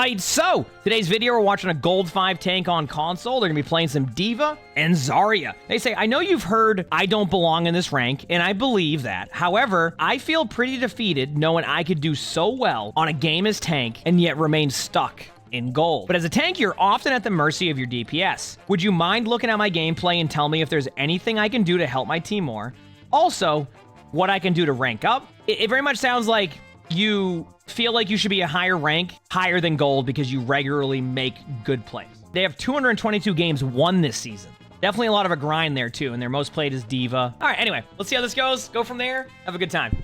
Alright, so today's video we're watching a gold 5 tank on console. They're gonna be playing some D.Va and Zarya. They say, I know you've heard I don't belong in this rank, and I believe that. However, I feel pretty defeated knowing I could do so well on a game as tank and yet remain stuck in gold. But as a tank, you're often at the mercy of your DPS. Would you mind looking at my gameplay and tell me if there's anything I can do to help my team more? Also, what I can do to rank up? It very much sounds like you feel like you should be a higher rank, higher than gold, because you regularly make good plays. They have 222 games won this season. Definitely a lot of a grind there too, and their most played is D.Va. All right, anyway, let's see how this goes. Go from there, have a good time.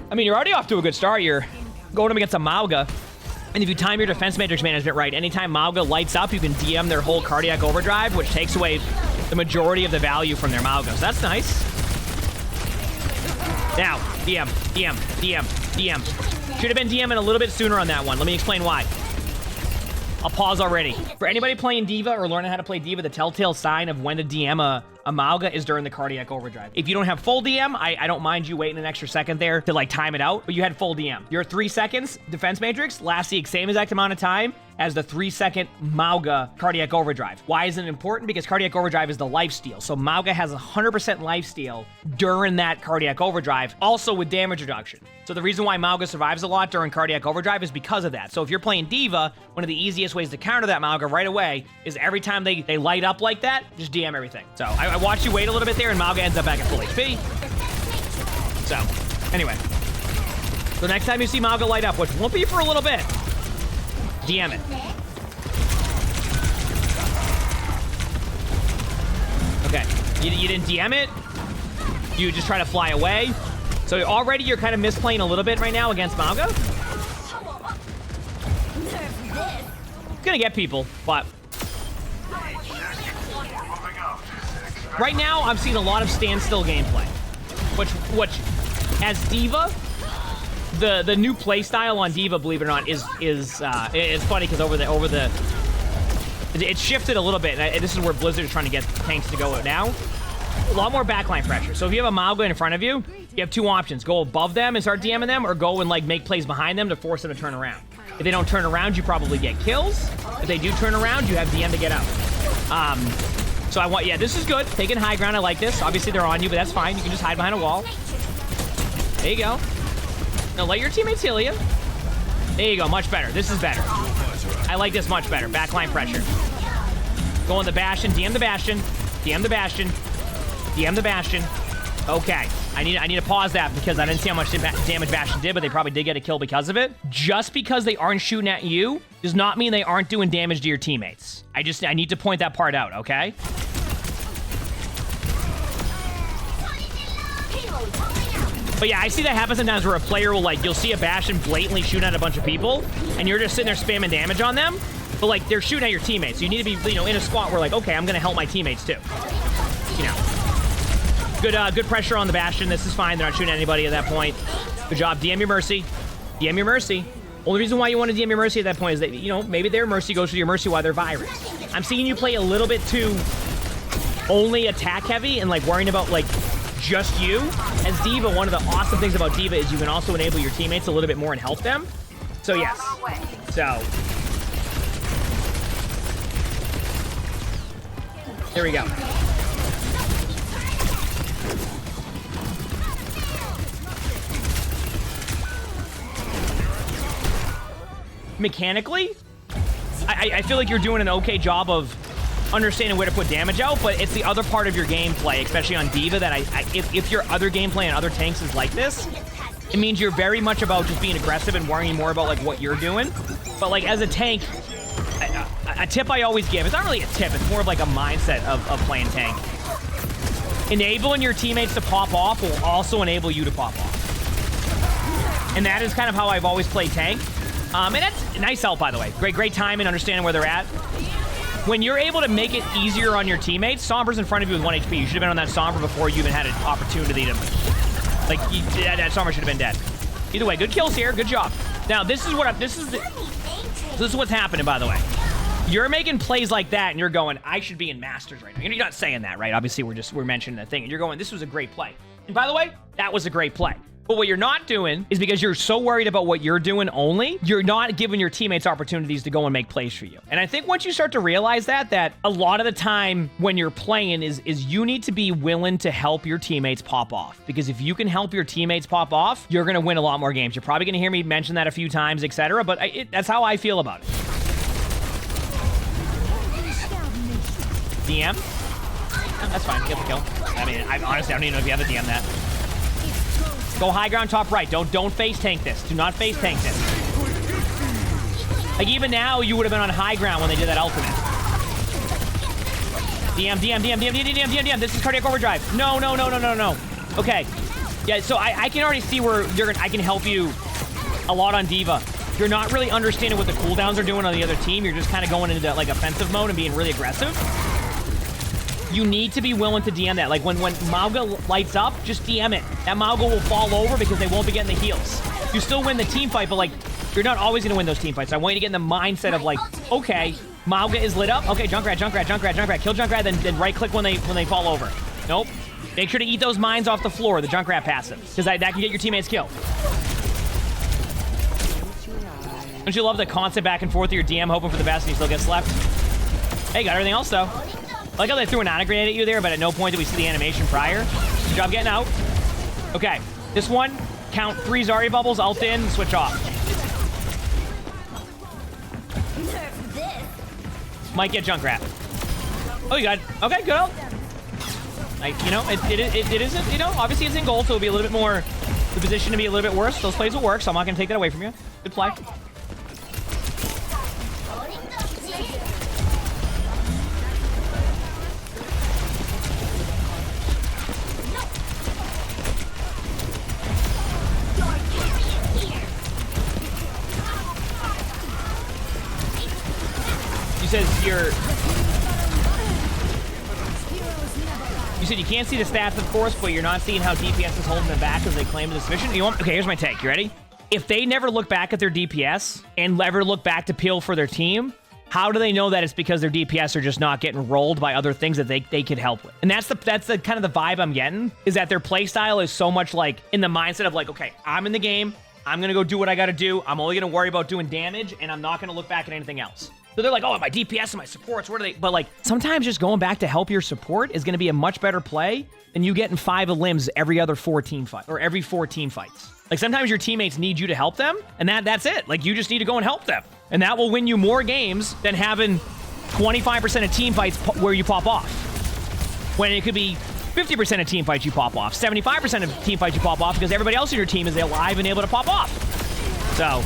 I mean, you're already off to a good start. You're going up against a Mauga, and if you time your defense matrix management right, anytime Mauga lights up, you can DM their whole cardiac overdrive, which takes away the majority of the value from their Mauga. So that's nice. Now, DM. Should have been DMing a little bit sooner on that one. Let me explain why. I'll pause already. For anybody playing D.Va or learning how to play D.Va, the telltale sign of when to DM a Mauga is during the cardiac overdrive. If you don't have full DM, I don't mind you waiting an extra second there to like time it out, but you had full DM. Your 3 seconds defense matrix lasts the same exact amount of time as the 3-second Mauga cardiac overdrive. Why is it important? Because cardiac overdrive is the lifesteal. So Mauga has 100% lifesteal during that cardiac overdrive, also with damage reduction. So the reason why Mauga survives a lot during cardiac overdrive is because of that. So if you're playing D.Va, one of the easiest ways to counter that Mauga right away is every time they light up like that, just DM everything. So I watched you wait a little bit there and Mauga ends up back at full HP. So anyway, so next time you see Mauga light up, which won't be for a little bit, DM it. Okay, you didn't DM it. You just try to fly away. So already you're kind of misplaying a little bit right now against Mauga. Gonna get people, but right now I'm seeing a lot of standstill gameplay, which as D.Va, the new play style on D.Va, believe it or not, is funny because over the it's shifted a little bit, and this is where Blizzard is trying to get tanks to go now. A lot more backline pressure. So if you have a Mauga in front of you, you have 2 options: go above them and start DMing them, or go and like make plays behind them to force them to turn around. If they don't turn around, you probably get kills. If they do turn around, you have DM to get out. So yeah, this is good. Taking high ground, I like this. Obviously they're on you, but that's fine. You can just hide behind a wall. There you go. Now let your teammates heal you. There you go, much better. This is better. I like this much better. Backline pressure. Go on the Bastion, DM the Bastion, DM the Bastion, DM the Bastion. Okay, I need to pause that because I didn't see how much damage Bastion did, but they probably did get a kill because of it. Just because they aren't shooting at you does not mean they aren't doing damage to your teammates. I need to point that part out, okay? But yeah, I see that happen sometimes where a player will you'll see a Bastion blatantly shooting at a bunch of people, and you're just sitting there spamming damage on them, but like they're shooting at your teammates. So you need to be, in a squat where okay, I'm gonna help my teammates too. Good pressure on the Bastion. This is fine. They're not shooting at anybody at that point. Good job. DM your Mercy. DM your Mercy. Only reason why you want to DM your Mercy at that point is that, maybe their Mercy goes to your Mercy while they're Virus. I'm seeing you play a little bit too only attack heavy and worrying about just you. As D.Va, one of the awesome things about D.Va is you can also enable your teammates a little bit more and help them. So yes. So there we go. Mechanically, I feel like you're doing an okay job of understanding where to put damage out, but it's the other part of your gameplay, especially on D.Va, that if your other gameplay on other tanks is like this, it means you're very much about just being aggressive and worrying more about what you're doing. But as a tank, a tip I always give, it's not really a tip, it's more of a mindset of playing tank. Enabling your teammates to pop off will also enable you to pop off. And that is kind of how I've always played tank. And that's a nice help, by the way. Great time in understanding where they're at. When you're able to make it easier on your teammates, Sombra's in front of you with 1 HP. You should have been on that Sombra before you even had an opportunity to... that Sombra should have been dead. Either way, good kills here. Good job. Now, this is what's happening, by the way. You're making plays like that, and you're going, I should be in Masters right now. You're not saying that, right? Obviously, we're mentioning that thing. And you're going, this was a great play. And by the way, that was a great play. But what you're not doing is because you're so worried about what you're doing only, you're not giving your teammates opportunities to go and make plays for you. And I think once you start to realize that a lot of the time when you're playing is you need to be willing to help your teammates pop off. Because if you can help your teammates pop off, you're going to win a lot more games. You're probably going to hear me mention that a few times, etc. But that's how I feel about it. DM? Oh, that's fine. Get the kill. I mean, honestly, I don't even know if you have a DM that. Go high ground, top right. Don't face tank this. Do not face tank this. Like, even now, you would have been on high ground when they did that ultimate. DM. This is cardiac overdrive. No. Okay. Yeah, so I can already see where I can help you a lot on D.Va. You're not really understanding what the cooldowns are doing on the other team. You're just kind of going into, like, offensive mode and being really aggressive. You need to be willing to DM that. Like, when Mauga lights up, just DM it. That Mauga will fall over because they won't be getting the heals. You still win the team fight, but, like, you're not always going to win those team fights. I want you to get in the mindset of, like, okay, Mauga is lit up. Okay, Junkrat. Kill Junkrat, then right-click when they fall over. Nope. Make sure to eat those mines off the floor, the Junkrat passive, because that can get your teammates killed. Don't you love the constant back and forth of your DM hoping for the best and you still get slept? Hey, got everything else, though. I like how they threw an nano grenade at you there, but at no point did we see the animation prior. Good job getting out. Okay, this one, count 3 Zarya bubbles, ult in, switch off. Might get Junkrat. Oh, you got it. Okay, good ult. You know, it isn't, you know, obviously it's in gold, so it'll be a little bit more, the position to be a little bit worse. Those plays will work, so I'm not going to take that away from you. Good play. You said you can't see the stats, of course, but you're not seeing how DPS is holding them back as they claim the submission. Okay, here's my take. You ready? If they never look back at their DPS and never look back to peel for their team, how do they know that it's because their DPS are just not getting rolled by other things that they could help with? And that's the kind of the vibe I'm getting, is that their play style is so much like in the mindset of like, okay, I'm in the game, I'm going to go do what I got to do, I'm only going to worry about doing damage, and I'm not going to look back at anything else. So they're like, oh, my DPS and my supports, what are they? But like, sometimes just going back to help your support is going to be a much better play than you getting 5 limbs every other 4 team fight, or every 4 team fights. Like, sometimes your teammates need you to help them, and that's it. Like, you just need to go and help them. And that will win you more games than having 25% of team fights where you pop off. When it could be 50% of team fights you pop off, 75% of team fights you pop off because everybody else in your team is alive and able to pop off. So,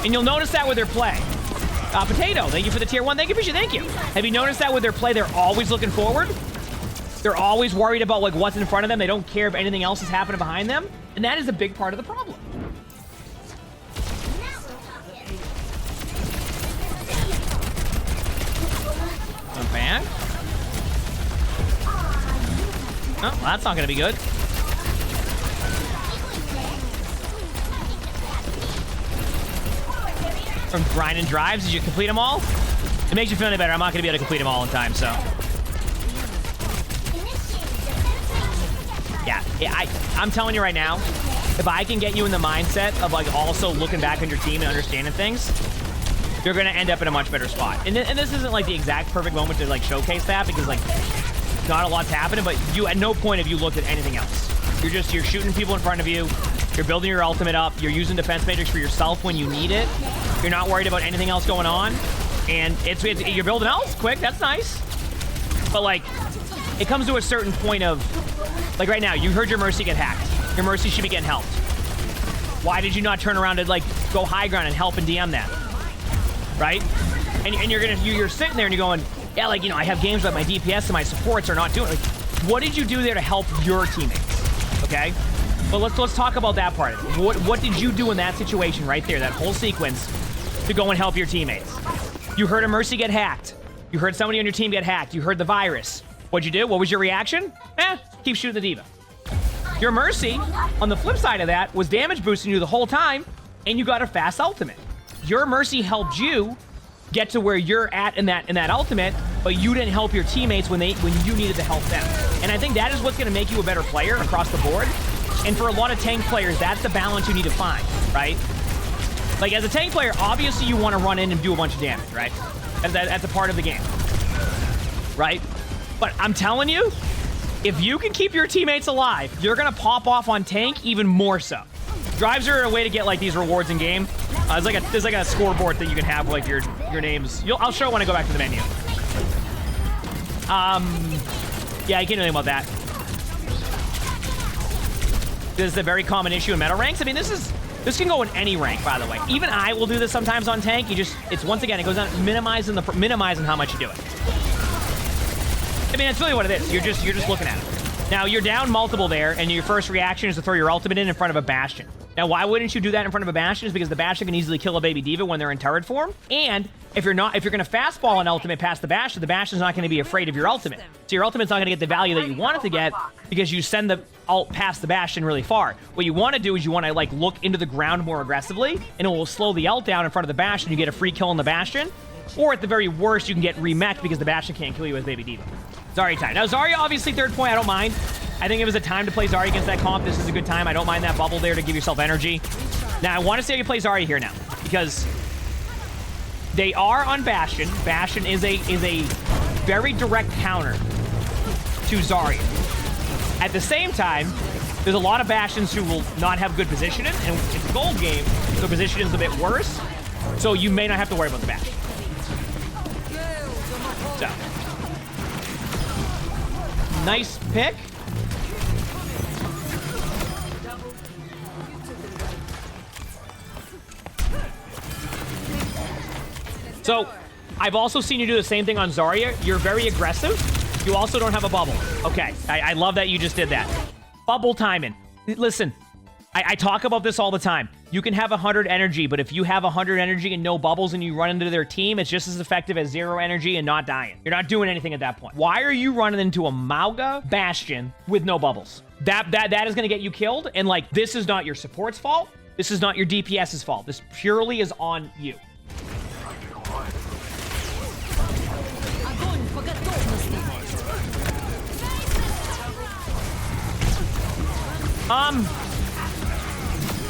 and you'll notice that with their play. Potato, thank you for the tier 1. Thank you, appreciate it. Thank you. Have you noticed that with their play, they're always looking forward? They're always worried about like what's in front of them. They don't care if anything else is happening behind them. And that is a big part of the problem. Not bad. Oh, well, that's not going to be good. From grinding drives, did you complete them all? It makes you feel any better. I'm not going to be able to complete them all in time, so. Yeah, I'm telling you right now, if I can get you in the mindset of like also looking back on your team and understanding things, you're going to end up in a much better spot. And this isn't like the exact perfect moment to like showcase that because like not a lot's happening, but you at no point have you looked at anything else. You're shooting people in front of you. You're building your ultimate up. You're using defense matrix for yourself when you need it. You're not worried about anything else going on. And you're building else quick. That's nice. But like, it comes to a certain point of, like right now, you heard your Mercy get hacked. Your Mercy should be getting helped. Why did you not turn around and like go high ground and help and DM that? Right? And you're sitting there and you're going, yeah, like, you know, I have games that my DPS and my supports are not doing. Like, what did you do there to help your teammates? Okay? But let's talk about that part. What did you do in that situation right there, that whole sequence, to go and help your teammates? You heard a Mercy get hacked. You heard somebody on your team get hacked. You heard the virus. What'd you do? What was your reaction? Keep shooting the D.Va. Your Mercy, on the flip side of that, was damage boosting you the whole time, and you got a fast ultimate. Your Mercy helped you get to where you're at in that ultimate, but you didn't help your teammates when you needed to help them. And I think that is what's going to make you a better player across the board. And for a lot of tank players, that's the balance you need to find, right? Like, as a tank player, obviously you want to run in and do a bunch of damage, right? That's a part of the game, right? But I'm telling you, if you can keep your teammates alive, you're going to pop off on tank even more so. Drives are a way to get, like, these rewards in game. There's like a scoreboard that you can have, like, your names. I'll show it when I go back to the menu. Yeah, I can't do anything about that. This is a very common issue in meta ranks. I mean, this can go in any rank, by the way. Even I will do this sometimes on tank. It's once again, it goes on minimizing how much you do it. I mean, that's really what it is. You're just looking at it. Now, you're down multiple there, and your first reaction is to throw your ultimate in front of a Bastion. Now, why wouldn't you do that in front of a Bastion? Is because the Bastion can easily kill a baby D.Va when they're in turret form. And if you're going to fastball an ultimate past the Bastion's not going to be afraid of your ultimate. So your ultimate's not going to get the value that you want it to get because you send the ult past the Bastion really far. What you want to do is you want to, like, look into the ground more aggressively, and it will slow the ult down in front of the Bastion. You get a free kill on the Bastion. Or at the very worst, you can get remech because the Bastion can't kill you with baby D.Va. Zarya time. Now, Zarya, obviously, third point, I don't mind. I think it was a time to play Zarya against that comp. This is a good time. I don't mind that bubble there to give yourself energy. Now, I want to see how you play Zarya here now, because they are on Bastion. Bastion is a very direct counter to Zarya. At the same time, there's a lot of Bastions who will not have good positioning, and it's a gold game, so positioning is a bit worse, so you may not have to worry about the Bastion. So, nice pick. So, I've also seen you do the same thing on Zarya. You're very aggressive. You also don't have a bubble. Okay, I love that you just did that. Bubble timing. Listen, I talk about this all the time. You can have 100 energy, but if you have 100 energy and no bubbles and you run into their team, it's just as effective as 0 energy and not dying. You're not doing anything at that point. Why are you running into a Mauga Bastion with no bubbles? That is going to get you killed, and, like, this is not your support's fault. This is not your DPS's fault. This purely is on you.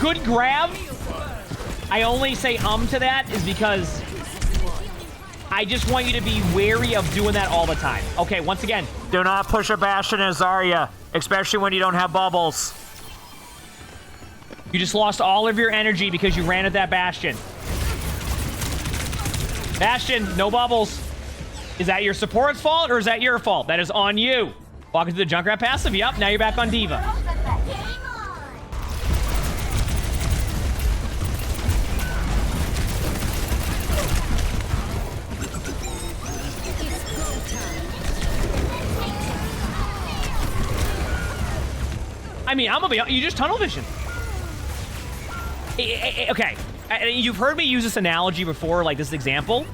Good grab. I only say to that is because I just want you to be wary of doing that all the time. Okay, once again, do not push a Bastion and Zarya, especially when you don't have bubbles. You just lost all of your energy because you ran at that Bastion. Bastion, no bubbles. Is that your support's fault or is that your fault? That is on you. Walking through the Junkrat passive. Yep, now you're back on D.Va. I mean, I'm gonna be, you just tunnel vision. Okay, you've heard me use this analogy before, like this example.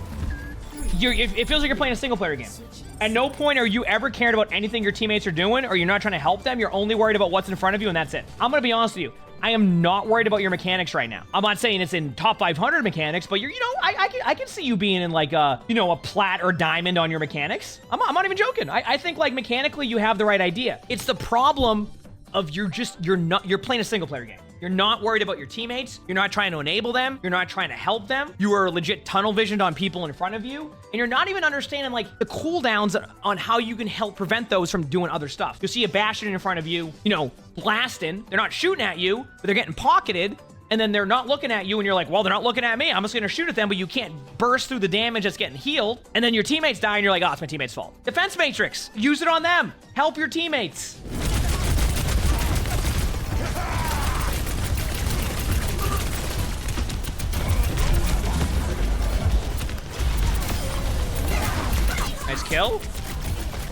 It feels like you're playing a single player game. At no point are you ever cared about anything your teammates are doing, or you're not trying to help them. You're only worried about what's in front of you, and that's it. I'm gonna be honest with you. I am not worried about your mechanics right now. I'm not saying it's in top 500 mechanics, but I can see you being in, like, a plat or diamond on your mechanics. I'm not even joking. I think, like, mechanically you have the right idea. It's the problem of you're playing a single player game. You're not worried about your teammates. You're not trying to enable them. You're not trying to help them. You are legit tunnel visioned on people in front of you. And you're not even understanding, like, the cooldowns on how you can help prevent those from doing other stuff. You'll see a Bastion in front of you, blasting. They're not shooting at you, but they're getting pocketed. And then they're not looking at you, and you're like, well, they're not looking at me. I'm just going to shoot at them, but you can't burst through the damage that's getting healed. And then your teammates die, and you're like, oh, it's my teammate's fault. Defense Matrix. Use it on them. Help your teammates. Nice kill.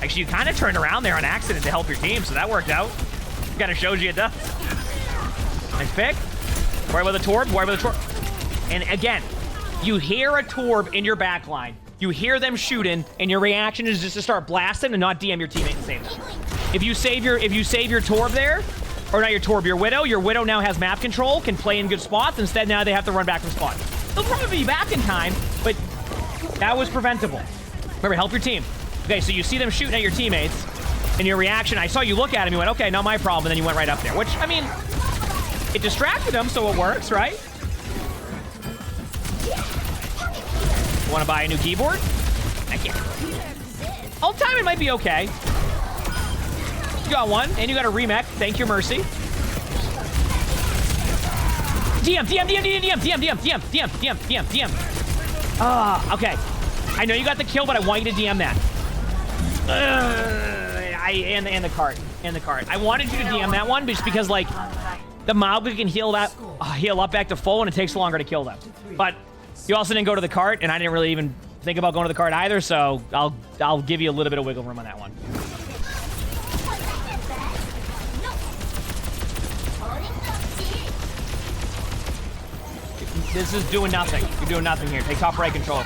Actually, you kind of turned around there on accident to help your team, so that worked out. Kind of shows you it does. Nice pick. Worry about the Torb, worry about the Torb. And again, you hear a Torb in your backline. You hear them shooting, and your reaction is just to start blasting and not DM your teammate and save them. If you save your Torb there, or not your Torb, your Widow now has map control, can play in good spots. Instead, now they have to run back from spawn. They'll probably be back in time, but that was preventable. Remember, help your team. Okay, so you see them shooting at your teammates. And your reaction, I saw you look at him, you went, okay, not my problem, and then you went right up there. Which, I mean, it distracted him, so it works, right? Want to buy a new keyboard? Heck yeah. All time it might be okay. You got one, and you got a remech. Thank your mercy. DM. Okay. I know you got the kill, but I want you to DM that. And the cart. I wanted you to DM that one just because, like, the Mauga can heal up back to full, and it takes longer to kill them. But you also didn't go to the cart, and I didn't really even think about going to the cart either, so I'll give you a little bit of wiggle room on that one. This is doing nothing. You're doing nothing here. Take top right control.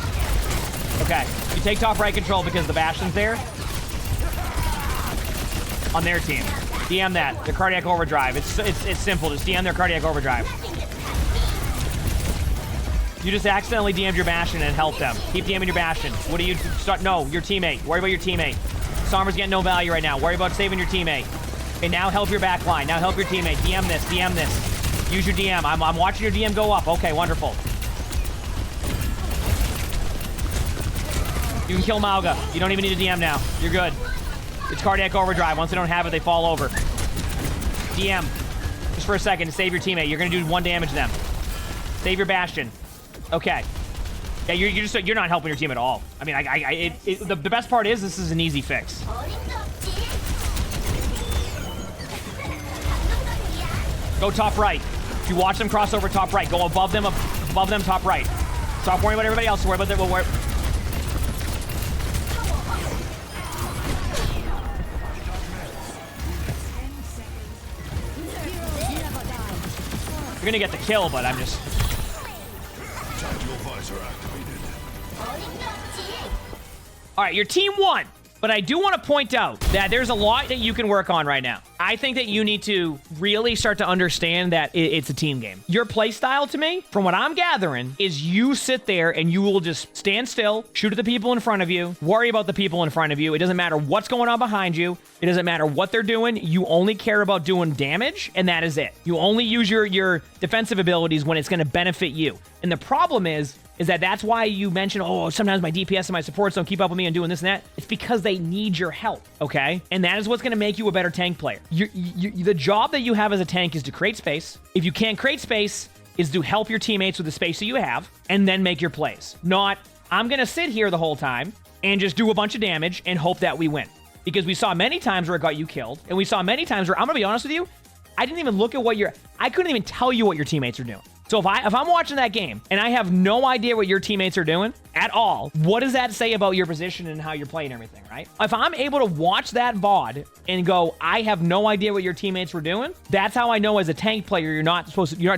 Okay. You take top right control because the Bastion's there. On their team. DM that. Their cardiac overdrive. It's simple. Just DM their cardiac overdrive. You just accidentally DM'd your Bastion and helped them. Keep DMing your Bastion. What do you start? No, your teammate. Worry about your teammate. Sombra's getting no value right now. Worry about saving your teammate. Okay, now help your back line. Now help your teammate. DM this. DM this. Use your DM. I'm watching your DM go up. Okay, wonderful. You can kill Mauga. You don't even need a DM now. You're good. It's cardiac overdrive. Once they don't have it, they fall over. DM. Just for a second to save your teammate. You're going to do 1 damage to them. Save your Bastion. Okay. Yeah, you're not helping your team at all. I mean, the best part is this is an easy fix. Go top right. If you watch them cross over top right, go above them top right. Stop worrying about everybody else. Worry about them. You're gonna get the kill, but I'm just. All right, your team won. But I do want to point out that there's a lot that you can work on right now. I think that you need to really start to understand that it's a team game. Your play style, to me, from what I'm gathering, is you sit there and you will just stand still, shoot at the people in front of you, worry about the people in front of you. It doesn't matter what's going on behind you. It doesn't matter what they're doing. You only care about doing damage, and that is it. You only use your defensive abilities when it's going to benefit you. And the problem is that's why you mention, oh, sometimes my DPS and my supports don't keep up with me and doing this and that. It's because they need your help, okay? And that is what's going to make you a better tank player. The job that you have as a tank is to create space. If you can't create space, is to help your teammates with the space that you have and then make your plays. Not, I'm going to sit here the whole time and just do a bunch of damage and hope that we win. Because we saw many times where it got you killed, and we saw many times where, I'm going to be honest with you, I didn't even look at I couldn't even tell you what your teammates are doing. So if I'm watching that game and I have no idea what your teammates are doing at all, what does that say about your position and how you're playing everything, right? If I'm able to watch that VOD and go, I have no idea what your teammates were doing, that's how I know as a tank player you're not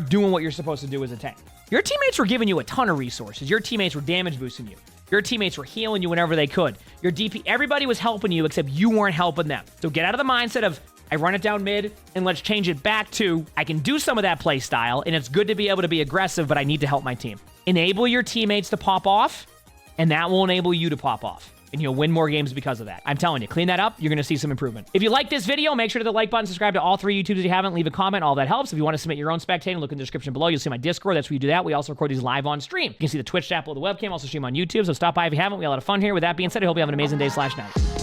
doing what you're supposed to do as a tank. Your teammates were giving you a ton of resources. Your teammates were damage boosting you. Your teammates were healing you whenever they could. Your DP, everybody was helping you except you weren't helping them. So get out of the mindset of, I run it down mid, and let's change it back to, I can do some of that play style, and it's good to be able to be aggressive, but I need to help my team. Enable your teammates to pop off, and that will enable you to pop off. And you'll win more games because of that. I'm telling you, clean that up, you're going to see some improvement. If you like this video, make sure to hit the like button, subscribe to all 3 YouTubes if you haven't, leave a comment, all that helps. If you want to submit your own spectating, look in the description below. You'll see my Discord, that's where you do that. We also record these live on stream. You can see the Twitch chat below the webcam, also stream on YouTube, so stop by if you haven't. We have a lot of fun here. With that being said, I hope you have an amazing day /night.